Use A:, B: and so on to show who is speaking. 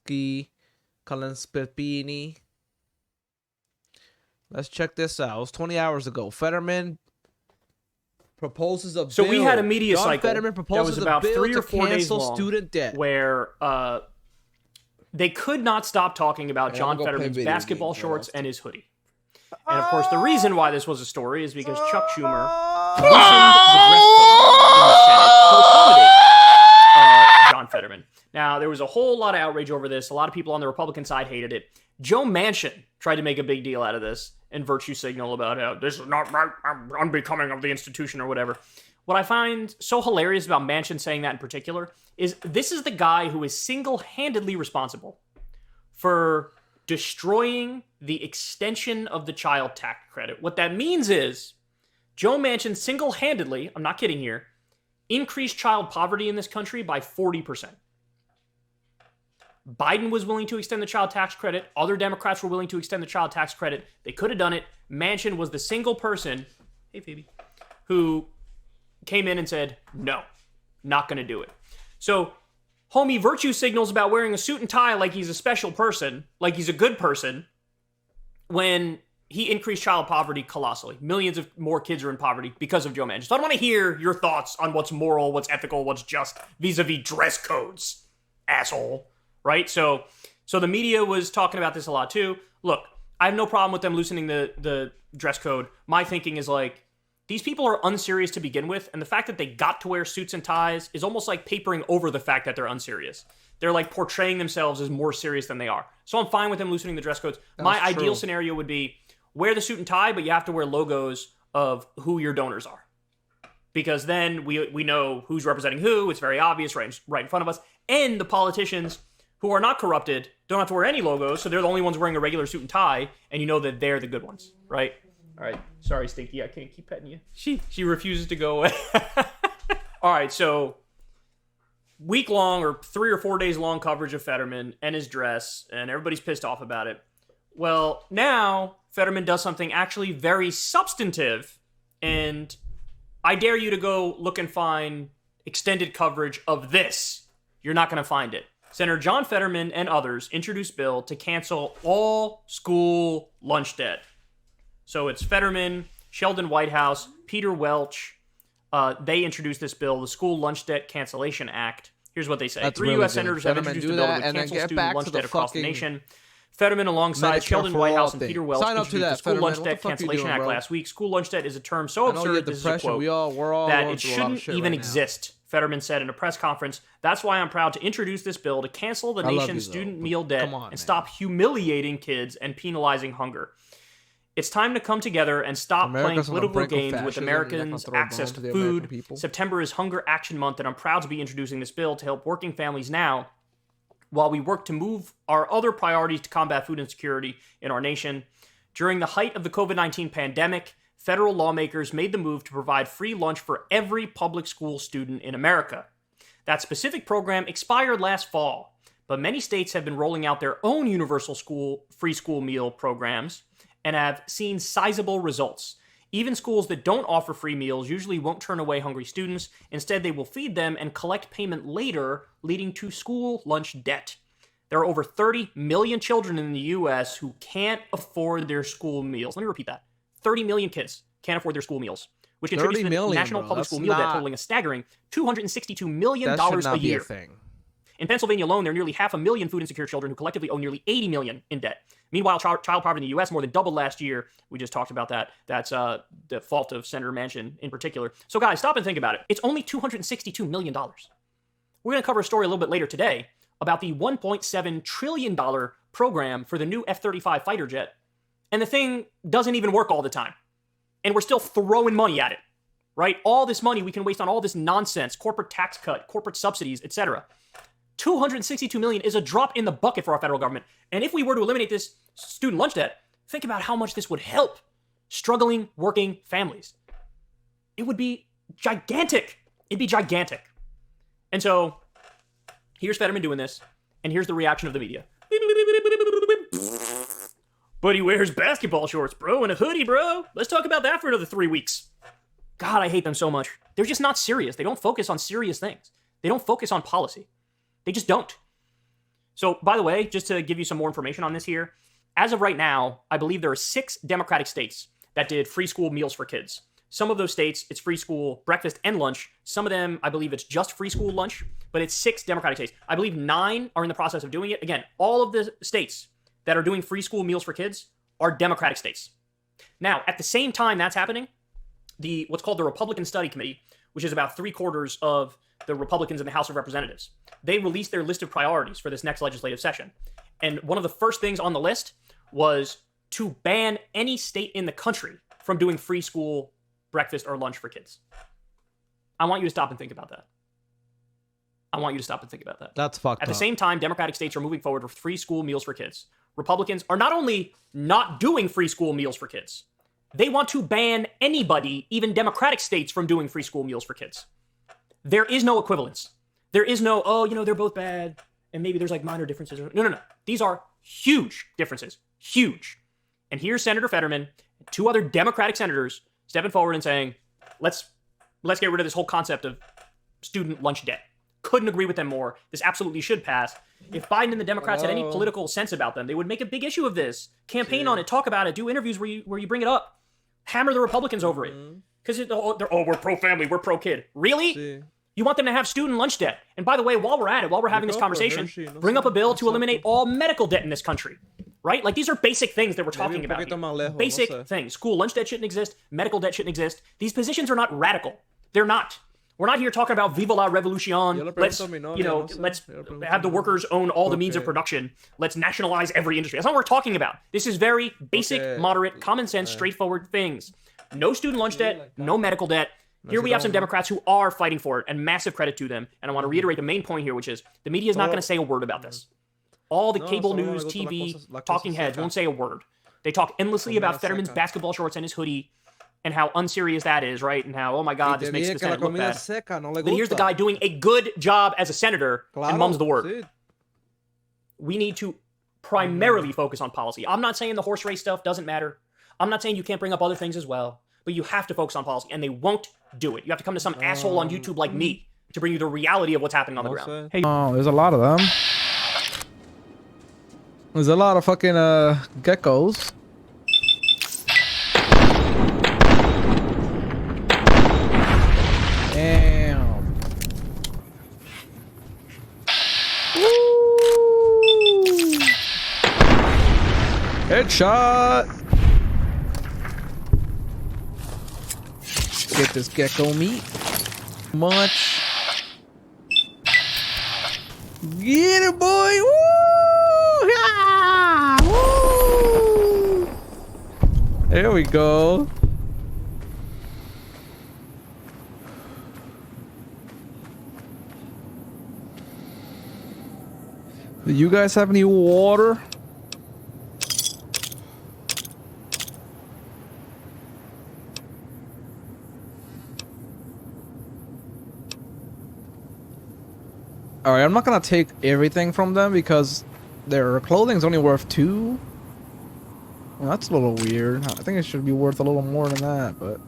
A: Kulinski. Let's check this out. It was 20 hours ago. Fetterman proposes a bill.
B: So we had a media
A: John
B: cycle
A: Fetterman
B: that was about 3 or 4 days long,
A: student debt.
B: where they could not stop talking about John Fetterman's basketball shorts and his hoodie. And of course, the reason why this was a story is because Chuck Schumer loosened the dress code in the Senate to accommodate John Fetterman. Now, there was a whole lot of outrage over this. A lot of people on the Republican side hated it. Joe Manchin tried to make a big deal out of this and virtue signal about how this is not right, I'm unbecoming of the institution or whatever. What I find so hilarious about Manchin saying that in particular is this is the guy who is single-handedly responsible for destroying the extension of the child tax credit. What that means is Joe Manchin single-handedly, I'm not kidding here, increased child poverty in this country by 40%. Biden was willing to extend the child tax credit. Other Democrats were willing to extend the child tax credit. They could have done it. Manchin was the single person, hey Phoebe, who came in and said, no, not going to do it. So, homie virtue signals about wearing a suit and tie like he's a special person, like he's a good person, when he increased child poverty colossally. Millions of more kids are in poverty because of Joe Manchin. So I don't want to hear your thoughts on what's moral, what's ethical, what's just vis-a-vis dress codes, asshole. Right? So the media was talking about this a lot too. Look, I have no problem with them loosening the dress code. My thinking is like, these people are unserious to begin with, and the fact that they got to wear suits and ties is almost like papering over the fact that they're unserious. They're like portraying themselves as more serious than they are. So I'm fine with them loosening the dress codes. My ideal scenario would be wear the suit and tie, but you have to wear logos of who your donors are. Because then we know who's representing who. It's very obvious right in front of us. And the politicians who are not corrupted don't have to wear any logos, so they're the only ones wearing a regular suit and tie, and you know that they're the good ones, right? All right, sorry, Stinky, I can't keep petting you. She refuses to go away. All right, so week-long or 3 or 4 days long coverage of Fetterman and his dress, and everybody's pissed off about it. Well, now Fetterman does something actually very substantive, and I dare you to go look and find extended coverage of this. You're not going to find it. Senator John Fetterman and others introduced a bill to cancel all school lunch debt. So it's Fetterman, Sheldon Whitehouse, Peter Welch. They introduced this bill, the School Lunch Debt Cancellation Act. Here's what they say.
A: That's
B: 3
A: really
B: U.S.
A: good.
B: senators
A: Fetterman
B: have introduced
A: do
B: a bill
A: that,
B: that would
A: and then
B: cancel
A: get
B: student
A: back
B: lunch
A: to the
B: debt across the
A: fucking
B: nation. Fetterman, alongside
A: Medicare
B: Sheldon
A: for All
B: Whitehouse and
A: thing.
B: Peter Welch,
A: Sign up to
B: introduced
A: that,
B: the School
A: Fetterman.
B: Lunch
A: What the
B: Debt
A: fuck you
B: Cancellation
A: doing,
B: Act
A: bro?
B: last week. School lunch debt is a term so
A: I know you
B: absurd,
A: have
B: this is a
A: depression.
B: quote,
A: We're all
B: that
A: going
B: it
A: through a lot of
B: shouldn't
A: shit
B: even
A: right now.
B: exist, Fetterman said in a press conference. That's why I'm proud to introduce this bill to cancel the
A: I love
B: nation's
A: you, though,
B: student
A: but
B: meal debt
A: come on,
B: and
A: man.
B: stop humiliating kids and penalizing hunger. It's time to come together and stop
A: America's on
B: playing
A: the
B: political
A: brink of
B: games with
A: fascism. You're not gonna
B: Americans'
A: throw a
B: access
A: bone
B: to
A: to the American
B: food.
A: people.
B: September is Hunger Action Month, and I'm proud to be introducing this bill to help working families now while we work to move our other priorities to combat food insecurity in our nation. During the height of the COVID-19 pandemic, federal lawmakers made the move to provide free lunch for every public school student in America. That specific program expired last fall, but many states have been rolling out their own universal free school meal programs and have seen sizable results. Even schools that don't offer free meals usually won't turn away hungry students. Instead, they will feed them and collect payment later, leading to school lunch debt. There are over 30 million children in the U.S. who can't afford their school meals. Let me repeat that. 30 million kids can't afford their school meals, which contributes to the
A: 30 million,
B: national
A: bro.
B: public
A: That's
B: school meal debt
A: not-
B: totaling a staggering $262 million
A: That should not
B: a
A: be
B: year.
A: a thing.
B: In Pennsylvania alone, there are nearly 500,000 food insecure children who collectively owe nearly $80 million in debt. Meanwhile, child poverty in the U.S. more than doubled last year. We just talked about that. That's the fault of Senator Manchin in particular. So guys, stop and think about it. It's only $262 million. We're going to cover a story a little bit later today about the $1.7 trillion program for the new F-35 fighter jet. And the thing doesn't even work all the time. And we're still throwing money at it, right? All this money we can waste on all this nonsense, corporate tax cut, corporate subsidies, etc. $262 million is a drop in the bucket for our federal government. And if we were to eliminate this student lunch debt, think about how much this would help struggling working families. It would be gigantic. It'd be gigantic. And so here's Fetterman doing this, and here's the reaction of the media. But he wears basketball shorts, bro, and a hoodie, bro. Let's talk about that for another 3 weeks. God, I hate them so much. They're just not serious. They don't focus on serious things. They don't focus on policy. They just don't. So, by the way, just to give you some more information on this here, as of right now, I believe there are 6 Democratic states that did free school meals for kids. Some of those states, it's free school breakfast and lunch. Some of them, I believe it's just free school lunch, but it's 6 Democratic states. I believe 9 are in the process of doing it. Again, all of the states that are doing free school meals for kids are Democratic states. Now, at the same time that's happening, what's called the Republican Study Committee, which is about 3/4 of the Republicans in the House of Representatives, they released their list of priorities for this next legislative session. And one of the first things on the list was to ban any state in the country from doing free school breakfast or lunch for kids. I want you to stop and think about that. I want you to stop and think about that.
A: That's fucked
B: At
A: up.
B: the same time, Democratic states are moving forward with free school meals for kids. Republicans are not only not doing free school meals for kids, they want to ban anybody, even Democratic states, from doing free school meals for kids. There is no equivalence. There is no, oh, they're both bad, and maybe there's like minor differences. No. These are huge differences. Huge. And here's Senator Fetterman and 2 other Democratic senators stepping forward and saying, let's get rid of this whole concept of student lunch debt. Couldn't agree with them more. This absolutely should pass. If Biden and the Democrats had any political sense about them, they would make a big issue of this. Campaign on it, talk about it, do interviews where you bring it up. Hammer the Republicans over it. Because we're pro-family, we're pro-kid. Really? You want them to have student lunch debt. And by the way, while we're at it, while we're having this conversation, bring up a bill to eliminate all medical debt in this country. Right? Like, these are basic things that we're talking about here. Basic things. School lunch debt shouldn't exist. Medical debt shouldn't exist. These positions are not radical. They're not. We're not here talking about Viva la Revolution. Let's have the workers own all the means of production. Let's nationalize every industry. That's not what we're talking about. This is very basic, moderate, common sense, straightforward things. No student lunch debt, no medical debt. Here we have some Democrats who are fighting for it, and massive credit to them. And I want to reiterate the main point here, which is the media is not going to say a word about this. All the cable news, TV, talking heads won't say a word. They talk endlessly about Fetterman's basketball shorts and his hoodie and how unserious that is, right? And how, oh my God, this makes the Senate look bad. But here's the guy doing a good job as a senator and mum's the word. We need to primarily focus on policy. I'm not saying the horse race stuff doesn't matter. I'm not saying you can't bring up other things as well. But you have to focus on policy, and they won't do it. You have to come to some asshole on YouTube like me to bring you the reality of what's happening on the ground.
A: Hey, there's a lot of them. There's a lot of fucking geckos. Damn. Woo. Headshot. Get this gecko meat. Much. Get it, boy. Woo! Ah! Woo! There we go. Do you guys have any water? Alright, I'm not gonna take everything from them because their clothing's only worth 2. Well, that's a little weird. I think it should be worth a little more than that, but